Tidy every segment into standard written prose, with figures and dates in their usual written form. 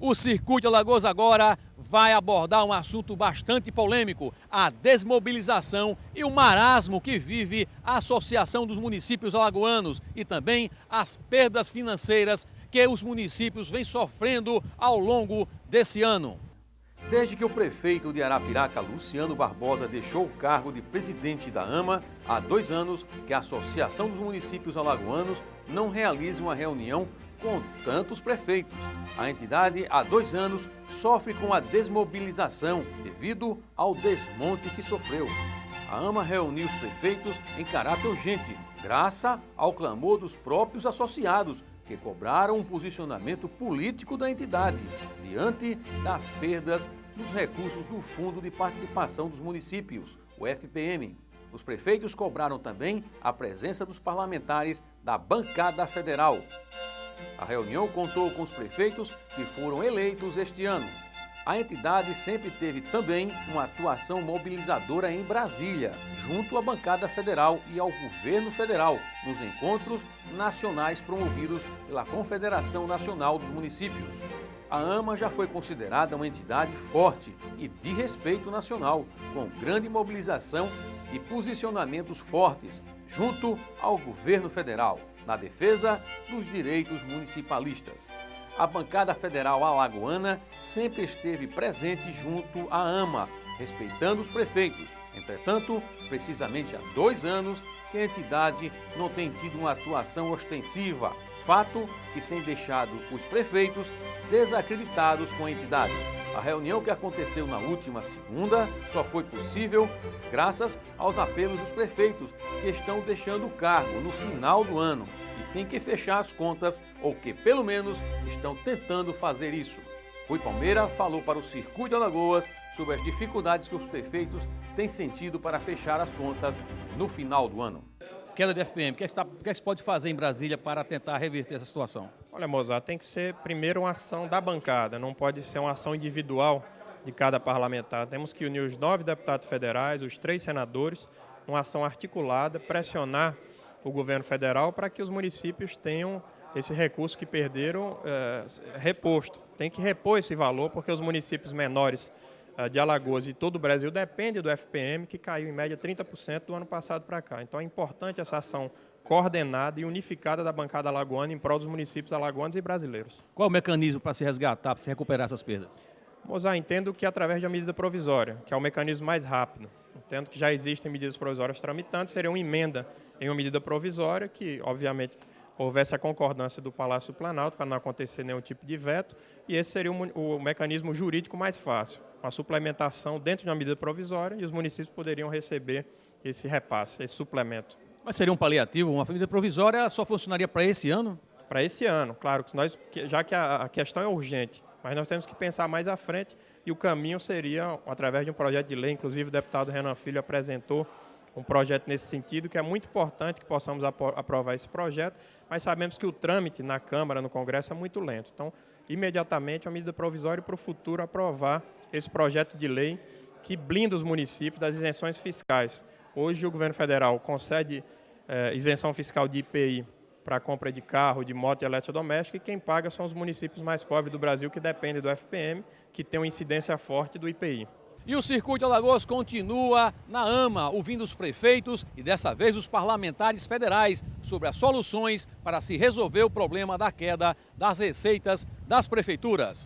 O Circuito Alagoas agora vai abordar um assunto bastante polêmico, a desmobilização e o marasmo que vive a Associação dos Municípios Alagoanos e também as perdas financeiras que os municípios vêm sofrendo ao longo desse ano. Desde que o prefeito de Arapiraca, Luciano Barbosa, deixou o cargo de presidente da AMA, há 2 anos que a Associação dos Municípios Alagoanos não realiza uma reunião com tantos prefeitos. A entidade, há 2 anos, sofre com a desmobilização devido ao desmonte que sofreu. A AMA reuniu os prefeitos em caráter urgente, graças ao clamor dos próprios associados, que cobraram um posicionamento político da entidade, diante das perdas nos recursos do Fundo de Participação dos Municípios, o FPM. Os prefeitos cobraram também a presença dos parlamentares da bancada federal. A reunião contou com os prefeitos que foram eleitos este ano. A entidade sempre teve também uma atuação mobilizadora em Brasília, junto à bancada federal e ao governo federal, nos encontros nacionais promovidos pela Confederação Nacional dos Municípios. A AMA já foi considerada uma entidade forte e de respeito nacional, com grande mobilização e posicionamentos fortes, junto ao governo federal, na defesa dos direitos municipalistas. A bancada federal alagoana sempre esteve presente junto à AMA, respeitando os prefeitos. Entretanto, precisamente há 2 anos que a entidade não tem tido uma atuação ostensiva, fato que tem deixado os prefeitos desacreditados com a entidade. A reunião que aconteceu na última segunda só foi possível graças aos apelos dos prefeitos que estão deixando o cargo no final do ano e têm que fechar as contas ou que pelo menos estão tentando fazer isso. Rui Palmeira falou para o Circuito Alagoas sobre as dificuldades que os prefeitos têm sentido para fechar as contas no final do ano. Queda de FPM, o que é que se pode fazer em Brasília para tentar reverter essa situação? Olha, Mozart, tem que ser primeiro uma ação da bancada, não pode ser uma ação individual de cada parlamentar. Temos que unir os 9 deputados federais, os 3 senadores, uma ação articulada, pressionar o governo federal para que os municípios tenham esse recurso que perderam reposto. Tem que repor esse valor porque os municípios menores de Alagoas e todo o Brasil depende do FPM, que caiu em média 30% do ano passado para cá. Então é importante essa ação coordenada e unificada da bancada alagoana em prol dos municípios alagoanos e brasileiros. Qual é o mecanismo para se resgatar, para se recuperar essas perdas? Mozart, entendo que através de uma medida provisória, que é o mecanismo mais rápido. Entendo que já existem medidas provisórias tramitantes, seria uma emenda em uma medida provisória que, obviamente, houvesse a concordância do Palácio do Planalto para não acontecer nenhum tipo de veto, e esse seria o mecanismo jurídico mais fácil, uma suplementação dentro de uma medida provisória e os municípios poderiam receber esse repasse, esse suplemento. Mas seria um paliativo? Uma medida provisória só funcionaria para esse ano? Para esse ano, claro, já que a questão é urgente, mas nós temos que pensar mais à frente e o caminho seria através de um projeto de lei, inclusive o deputado Renan Filho apresentou um projeto nesse sentido, que é muito importante que possamos aprovar esse projeto, mas sabemos que o trâmite na Câmara, no Congresso, é muito lento. Então, imediatamente, uma medida provisória para o futuro aprovar esse projeto de lei que blinda os municípios das isenções fiscais. Hoje, o governo federal concede isenção fiscal de IPI para a compra de carro, de moto e eletrodoméstico, e quem paga são os municípios mais pobres do Brasil, que dependem do FPM, que tem uma incidência forte do IPI. E o Circuito Alagoas continua na AMA, ouvindo os prefeitos e dessa vez os parlamentares federais sobre as soluções para se resolver o problema da queda das receitas das prefeituras.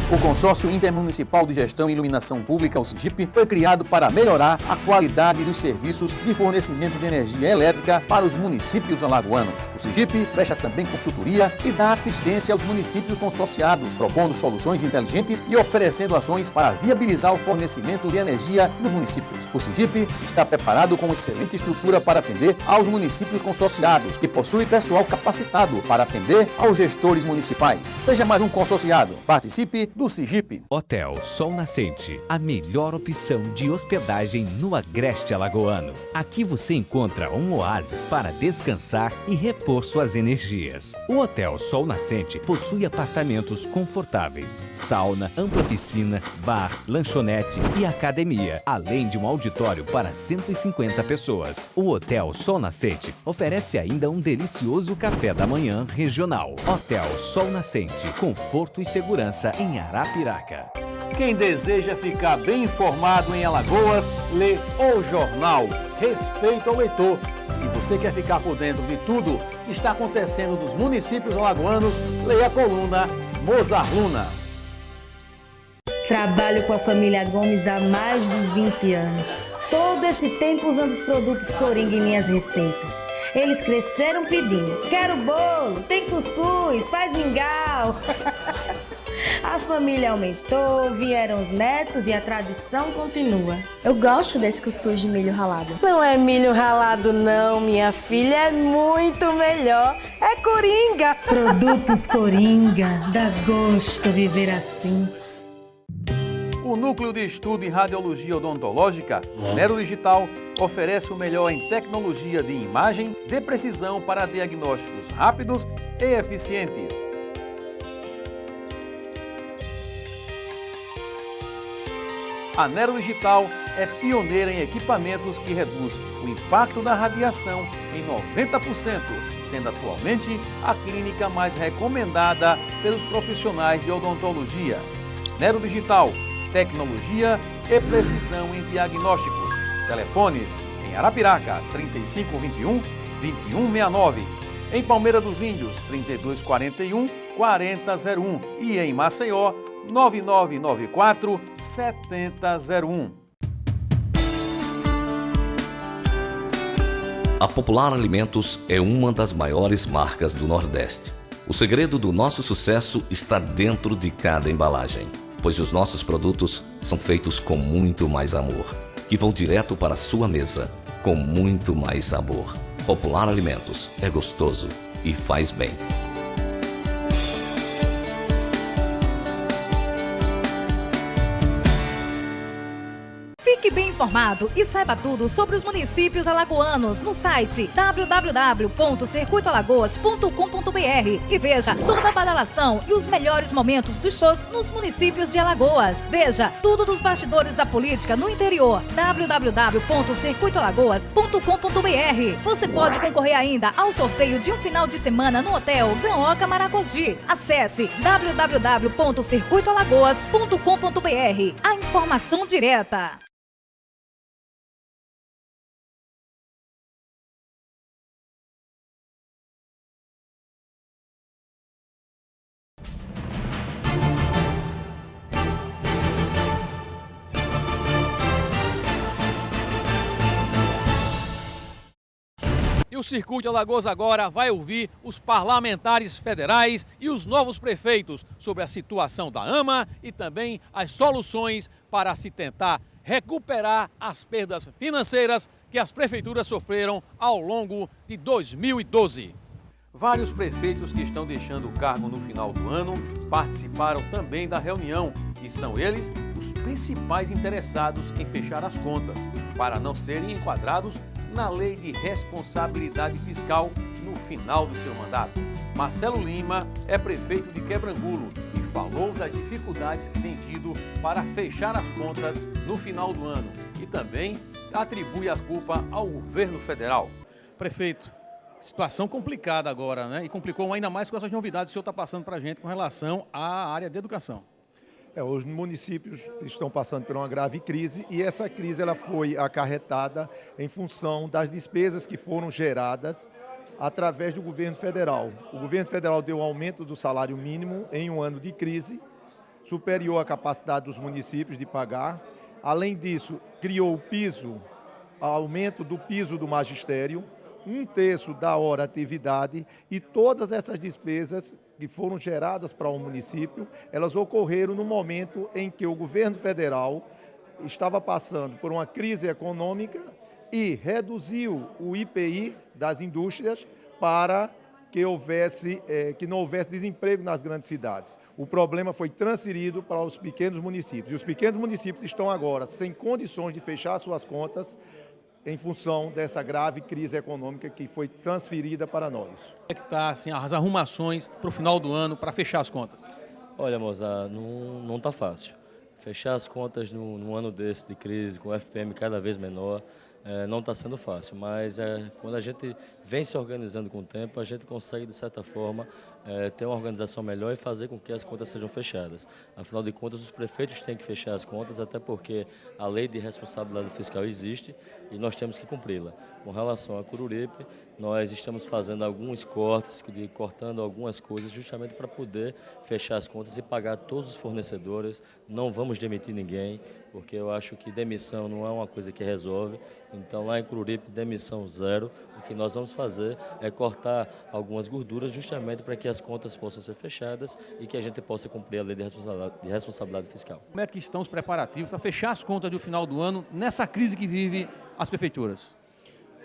O Consórcio Intermunicipal de Gestão e Iluminação Pública, o SIGIP, foi criado para melhorar a qualidade dos serviços de fornecimento de energia elétrica para os municípios alagoanos. O SIGIP presta também consultoria e dá assistência aos municípios consorciados, propondo soluções inteligentes e oferecendo ações para viabilizar o fornecimento de energia nos municípios. O SIGIP está preparado com excelente estrutura para atender aos municípios consorciados e possui pessoal capacitado para atender aos gestores municipais. Seja mais um consorciado. Participe do Sergipe. Hotel Sol Nascente, a melhor opção de hospedagem no Agreste Alagoano. Aqui você encontra um oásis para descansar e repor suas energias. O Hotel Sol Nascente possui apartamentos confortáveis, sauna, ampla piscina, bar, lanchonete e academia, além de um auditório para 150 pessoas. O Hotel Sol Nascente oferece ainda um delicioso café da manhã regional. Hotel Sol Nascente, conforto e segurança em Arapiraca. Quem deseja ficar bem informado em Alagoas, lê o jornal Respeito ao Leitor. Se você quer ficar por dentro de tudo que está acontecendo nos municípios alagoanos, leia a coluna Mozart Luna. Trabalho com a família Gomes há mais de 20 anos. Todo esse tempo usando os produtos Coringa em minhas receitas. Eles cresceram pedindo: quero bolo, tem cuscuz, faz mingau. A família aumentou, vieram os netos e a tradição continua. Eu gosto desse cuscuz de milho ralado. Não é milho ralado não, minha filha, é muito melhor. É Coringa. Produtos Coringa, dá gosto viver assim. O Núcleo de Estudo em Radiologia Odontológica, Nero Digital, oferece o melhor em tecnologia de imagem de precisão para diagnósticos rápidos e eficientes. A Nero Digital é pioneira em equipamentos que reduzem o impacto da radiação em 90%, sendo atualmente a clínica mais recomendada pelos profissionais de odontologia. Nero Digital, tecnologia e precisão em diagnósticos. Telefones em Arapiraca 3521-2169, em Palmeira dos Índios 3241-4001 e em Maceió 9994-7001. A Popular Alimentos é uma das maiores marcas do Nordeste. O segredo do nosso sucesso está dentro de cada embalagem, pois os nossos produtos são feitos com muito mais amor, que vão direto para a sua mesa, com muito mais sabor. Popular Alimentos é gostoso e faz bem. Fique bem informado e saiba tudo sobre os municípios alagoanos no site www.circuitoalagoas.com.br e veja toda a badalação e os melhores momentos dos shows nos municípios de Alagoas. Veja tudo dos bastidores da política no interior. www.circuitoalagoas.com.br. Você pode concorrer ainda ao sorteio de um final de semana no Hotel Ganhoca Maragogi. Acesse www.circuitoalagoas.com.br. A informação direta. E o Circuito de Alagoas agora vai ouvir os parlamentares federais e os novos prefeitos sobre a situação da AMA e também as soluções para se tentar recuperar as perdas financeiras que as prefeituras sofreram ao longo de 2012. Vários prefeitos que estão deixando o cargo no final do ano participaram também da reunião e são eles os principais interessados em fechar as contas, para não serem enquadrados na Lei de Responsabilidade Fiscal no final do seu mandato. Marcelo Lima é prefeito de Quebrangulo e falou das dificuldades que tem tido para fechar as contas no final do ano e também atribui a culpa ao governo federal. Prefeito, situação complicada agora, né? E complicou ainda mais com essas novidades que o senhor está passando para a gente com relação à área de educação. Os municípios estão passando por uma grave crise e essa crise ela foi acarretada em função das despesas que foram geradas através do governo federal. O governo federal deu um aumento do salário mínimo em um ano de crise, superior à capacidade dos municípios de pagar. Além disso, criou o piso, aumento do piso do magistério, 1/3 da hora atividade e todas essas despesas que foram geradas para o município, elas ocorreram no momento em que o governo federal estava passando por uma crise econômica e reduziu o IPI das indústrias para que não houvesse desemprego nas grandes cidades. O problema foi transferido para os pequenos municípios. E os pequenos municípios estão agora sem condições de fechar suas contas em função dessa grave crise econômica que foi transferida para nós. Como é que está assim, as arrumações para o final do ano para fechar as contas? Olha, moça, não está fácil. Fechar as contas num ano desse de crise, com o FPM cada vez menor, não está sendo fácil, mas quando a gente vem se organizando com o tempo, a gente consegue, de certa forma, ter uma organização melhor e fazer com que as contas sejam fechadas. Afinal de contas, os prefeitos têm que fechar as contas, até porque a lei de responsabilidade fiscal existe e nós temos que cumpri-la. Com relação a Coruripe, nós estamos fazendo alguns cortes, cortando algumas coisas, justamente para poder fechar as contas e pagar todos os fornecedores. Não vamos demitir ninguém, porque eu acho que demissão não é uma coisa que resolve. Então, lá em Coruripe, demissão zero. O que nós vamos fazer é cortar algumas gorduras justamente para que as contas possam ser fechadas e que a gente possa cumprir a lei de responsabilidade fiscal. Como é que estão os preparativos para fechar as contas do final do ano nessa crise que vive as prefeituras?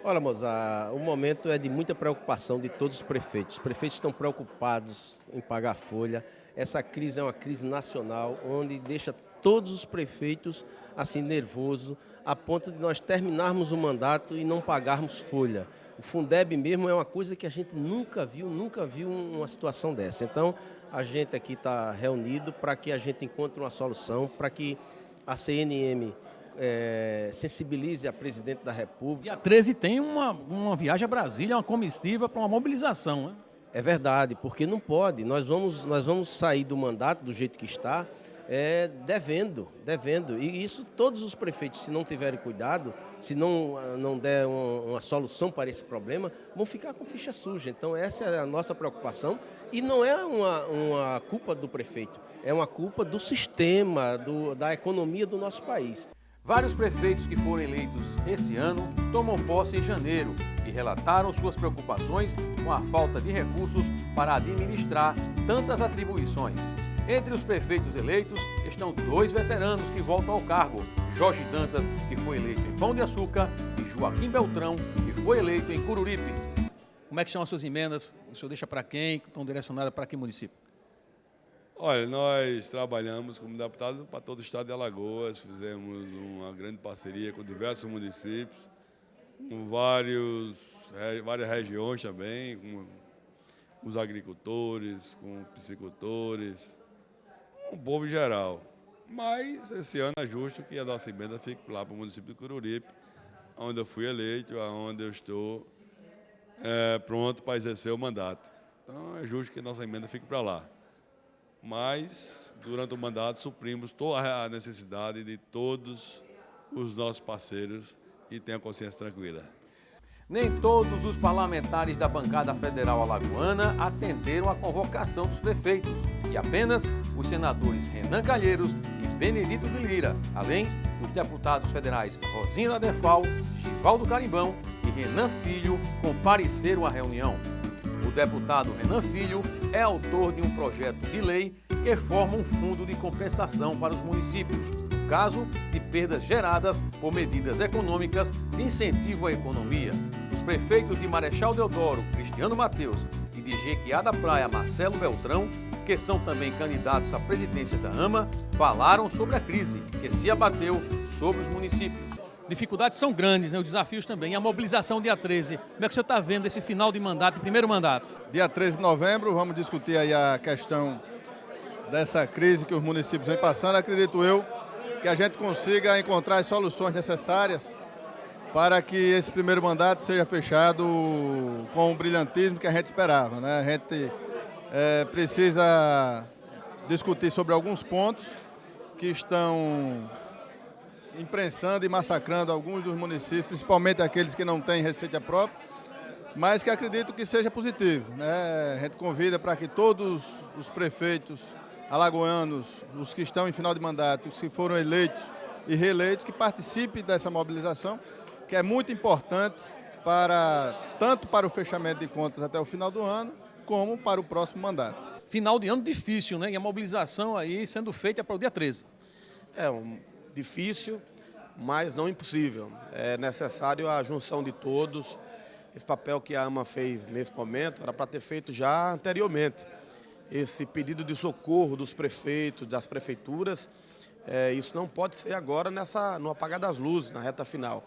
Olha, moça, o momento é de muita preocupação de todos os prefeitos. Os prefeitos estão preocupados em pagar a folha. Essa crise é uma crise nacional, onde deixa todos os prefeitos assim nervosos, a ponto de nós terminarmos o mandato e não pagarmos folha. O Fundeb mesmo é uma coisa que a gente nunca viu uma situação dessa. Então, a gente aqui está reunido para que a gente encontre uma solução, para que a CNM sensibilize a presidente da República. Dia 13 tem uma viagem a Brasília, uma comitiva para uma mobilização, né? É verdade, porque não pode. Nós vamos sair do mandato do jeito que está, devendo. E isso todos os prefeitos, se não tiverem cuidado, se não der uma solução para esse problema, vão ficar com ficha suja. Então essa é a nossa preocupação e não é uma culpa do prefeito, é uma culpa do sistema, da economia do nosso país. Vários prefeitos que foram eleitos esse ano tomam posse em janeiro e relataram suas preocupações com a falta de recursos para administrar tantas atribuições. Entre os prefeitos eleitos estão 2 veteranos que voltam ao cargo, Jorge Dantas, que foi eleito em Pão de Açúcar, e Joaquim Beltrão, que foi eleito em Coruripe. Como é que são as suas emendas? O senhor deixa para quem? Estão direcionadas para que município? Olha, nós trabalhamos como deputado para todo o estado de Alagoas, fizemos uma grande parceria com diversos municípios, com várias regiões também, com os agricultores, com piscicultores, com o povo em geral. Mas esse ano é justo que a nossa emenda fique lá para o município de Coruripe, onde eu fui eleito, onde eu estou pronto para exercer o mandato. Então é justo que a nossa emenda fique para lá. Mas, durante o mandato, suprimos toda a necessidade de todos os nossos parceiros e tenham a consciência tranquila. Nem todos os parlamentares da bancada federal alagoana atenderam à convocação dos prefeitos e apenas os senadores Renan Calheiros e Benedito de Lira, além dos deputados federais Rosina Defal, Givaldo Carimbão e Renan Filho compareceram à reunião. O deputado Renan Filho é autor de um projeto de lei que forma um fundo de compensação para os municípios, no caso de perdas geradas por medidas econômicas de incentivo à economia. Os prefeitos de Marechal Deodoro, Cristiano Mateus, e de Jequiá da Praia, Marcelo Beltrão, que são também candidatos à presidência da AMA, falaram sobre a crise que se abateu sobre os municípios. Dificuldades são grandes, né? Os desafios também. E a mobilização dia 13. Como é que o senhor está vendo esse final de mandato, primeiro mandato? Dia 13 de novembro, vamos discutir aí a questão dessa crise que os municípios vêm passando. Acredito eu que a gente consiga encontrar as soluções necessárias para que esse primeiro mandato seja fechado com o brilhantismo que a gente esperava, né? A gente precisa discutir sobre alguns pontos que estão imprensando e massacrando alguns dos municípios, principalmente aqueles que não têm receita própria, mas que acredito que seja positivo, né? A gente convida para que todos os prefeitos alagoanos, os que estão em final de mandato, os que foram eleitos e reeleitos, que participem dessa mobilização, que é muito importante tanto para o fechamento de contas até o final do ano, como para o próximo mandato. Final de ano difícil, né? E a mobilização aí sendo feita para o dia 13. Difícil, mas não impossível. É necessário a junção de todos, Esse papel que a AMA fez nesse momento era para ter feito já anteriormente. Esse pedido de socorro dos prefeitos, das prefeituras, isso não pode ser agora no apagar das luzes, na reta final.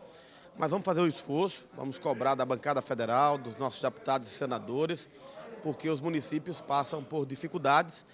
Mas vamos fazer o esforço, vamos cobrar da bancada federal, dos nossos deputados e senadores, porque os municípios passam por dificuldades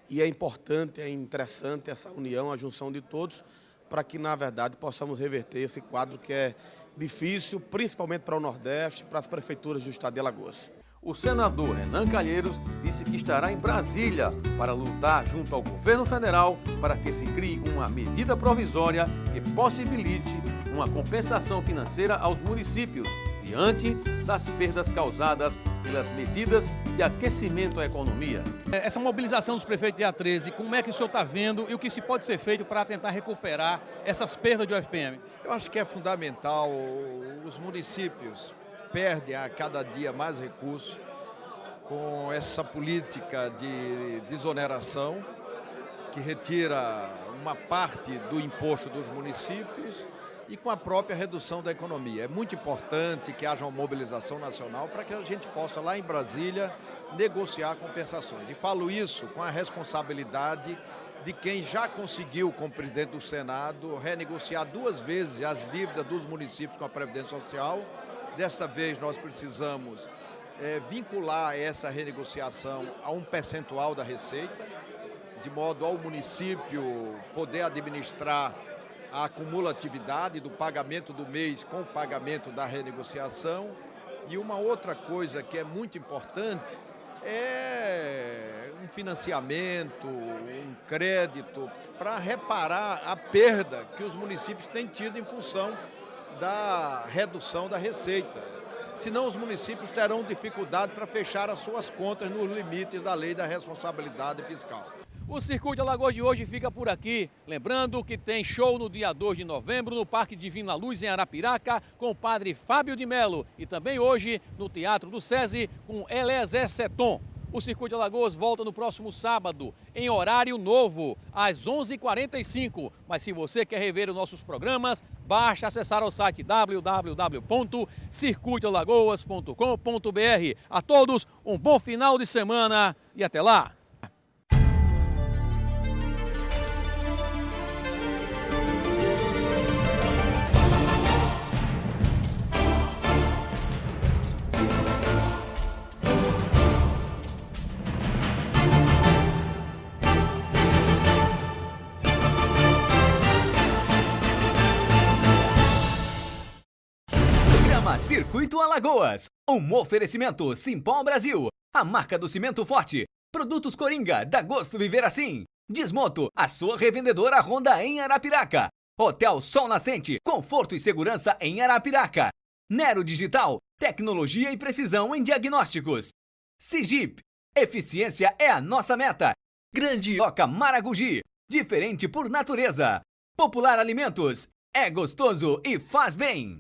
e é importante, é interessante essa união, a junção de todos, para que, na verdade, possamos reverter esse quadro que é difícil, principalmente para o Nordeste, para as prefeituras do estado de Alagoas. O senador Renan Calheiros disse que estará em Brasília para lutar junto ao governo federal para que se crie uma medida provisória que possibilite uma compensação financeira aos municípios diante das perdas causadas pelas medidas de aquecimento à economia. Essa mobilização dos prefeitos dia 13, como é que o senhor está vendo e o que se pode ser feito para tentar recuperar essas perdas de UFPM? Eu acho que é fundamental, os municípios perdem a cada dia mais recursos com essa política de desoneração que retira uma parte do imposto dos municípios e com a própria redução da economia. É muito importante que haja uma mobilização nacional para que a gente possa, lá em Brasília, negociar compensações. E falo isso com a responsabilidade de quem já conseguiu, como presidente do Senado, renegociar 2 vezes as dívidas dos municípios com a Previdência Social. Dessa vez nós precisamos vincular essa renegociação a um percentual da receita, de modo ao município poder administrar a acumulatividade do pagamento do mês com o pagamento da renegociação. E uma outra coisa que é muito importante é um financiamento, um crédito para reparar a perda que os municípios têm tido em função da redução da receita. Senão os municípios terão dificuldade para fechar as suas contas nos limites da lei da responsabilidade fiscal. O Circuito Alagoas de hoje fica por aqui. Lembrando que tem show no dia 2 de novembro no Parque Divina Luz, em Arapiraca, com o padre Fábio de Melo. E também hoje no Teatro do SESI, com Eliezer Seton. O Circuito Alagoas volta no próximo sábado, em horário novo, às 11h45. Mas se você quer rever os nossos programas, basta acessar o site www.circuitoalagoas.com.br. A todos, um bom final de semana e até lá! Circuito Alagoas, um oferecimento Simpol Brasil, a marca do cimento forte, produtos Coringa, dá gosto viver assim, Desmoto, a sua revendedora Honda em Arapiraca, Hotel Sol Nascente, conforto e segurança em Arapiraca, Nero Digital, tecnologia e precisão em diagnósticos, Sigip, eficiência é a nossa meta, Grandioca Maragogi, diferente por natureza, Popular Alimentos, é gostoso e faz bem.